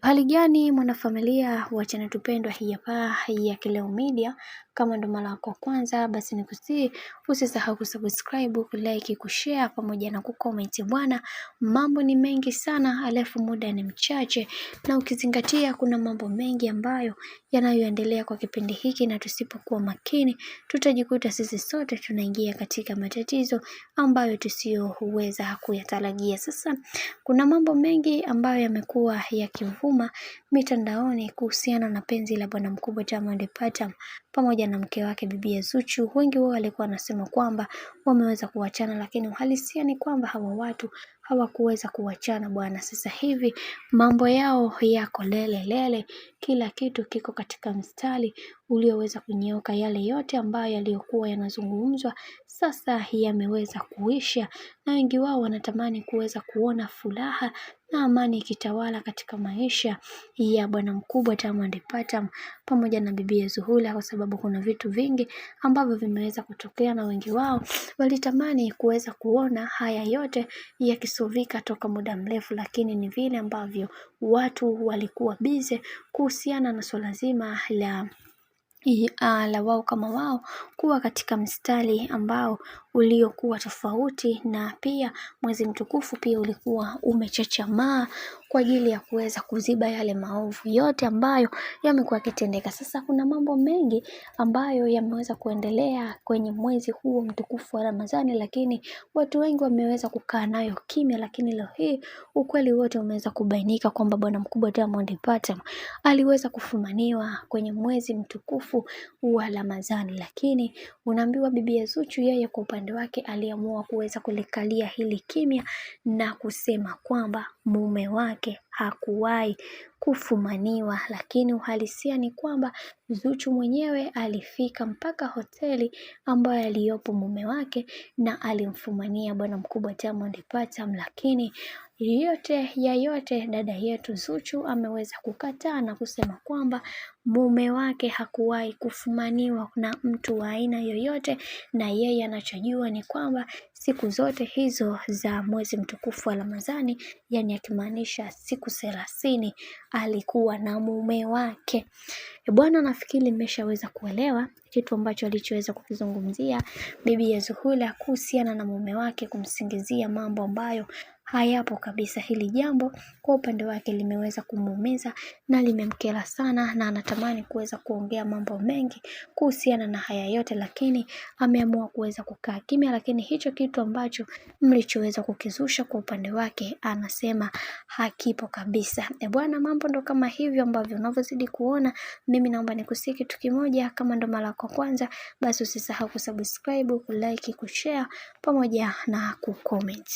Hali gani mwanafamilia wa channel tupendwa hii hapa ya Kileo Media. Kama ndo mara yako kwanza, basi nikusii usisahau kusubscribe, kulike, kushare pamoja na kucomment bwana. Mambo ni mengi sana, alafu muda ni mchache, na ukizingatia kuna mambo mengi ambayo yanayoendelea kwa kipindi hiki, na tusipokuwa makini tutajikuta sisi sote tunaingia katika matatizo ambayo tusiyoweza kuyatarajia. Sasa kuna mambo mengi ambayo yamekuwa yakivuma mitandaoni kuhusiana na penzi la bwana mkubwa Diamond Platnumz pamoja na mke wake bibi Zuchu. Wengi wao walikuwa wanasema kwamba wameweza kuachana, lakini uhalisia ni kwamba hawa watu hawakuweza kuachana bwana. Sasa hivi mambo yao yako lele, kila kitu kiko katika mstari ulioweza kunyooka. Yale yote ambayo yaliokuwa yanazungumzwa sasa yameweza kuisha, na wengi wao wanatamani kuweza kuona furaha na amani ikitawala katika maisha ya bwana mkubwa Diamond Platnumz pamoja na bibi Zuhura, kwa sababu kuna vitu vingi ambavyo vimeweza kutokea, na wengi wao walitamani kuweza kuona haya yote yakisovika toka muda mrefu, lakini ni vile ambavyo watu walikuwa bize kuhusiana na swala zima la wao kama wao kuwa katika mstari ambao uliokuwa tofauti, na pia mwezi mtukufu pia ulikuwa umechachamaa kwa ajili ya kuweza kuziba yale maovu yote ambayo yamekuwa yakitendeka. Sasa kuna mambo mengi ambayo yameweza kuendelea kwenye mwezi huu mtukufu wa Ramadhani, lakini watu wengi wameweza kukaa nayo kimya, lakini leo hii ukweli wote umeweza kubainika kwamba bwana mkubwa Diamond Platnumz aliweza kufumaniwa kwenye mwezi mtukufu wa Ramadhani. Lakini unaambiwa bibi Zuchu yeye kwa upande wake aliamua kuweza kulikalia hili kimya na kusema kwamba mume wake hakuwahi kufumaniwa, lakini uhalisia ni kwamba Zuchu mwenyewe alifika mpaka hoteli ambayo aliyopo mume wake na alimfumania bwana mkubwa Diamond Platnumz. Lakini yote dada yetu Zuchu ameweza kukataa na kusema kwamba mume wake hakuwahi kufumaniwa na mtu wa aina yoyote, na yeye anachojua ni kwamba siku zote hizo za mwezi mtukufu wa Ramadhani, yani akimaanisha siku 30, alikuwa na mume wake. Bwana, nafikiri nimeshaweza kuelewa kitu ambacho alichoweza kukizungumzia bibi Zuhura kuhusiana na mume wake kumsingizia mambo ambayo hayapo kabisa. Hili jambo kwa upande wake limeweza kumuumiza na limemkera sana, na anatamani kuweza kuongea mambo mengi kuhusiana na haya yote, lakini ameamua kuweza kukaa kimya. Lakini hicho kitu ambacho mlichoweza kukizusha kwa upande wake anasema hakipo kabisa. Bwana, mambo ndo kama hivyo ambavyo unavyozidi kuona. Mimi naomba nikusii kitu kimoja, kama ndo mara yako kwanza, basi usisahau kusubscribe, kulike, kushare pamoja na kucomment.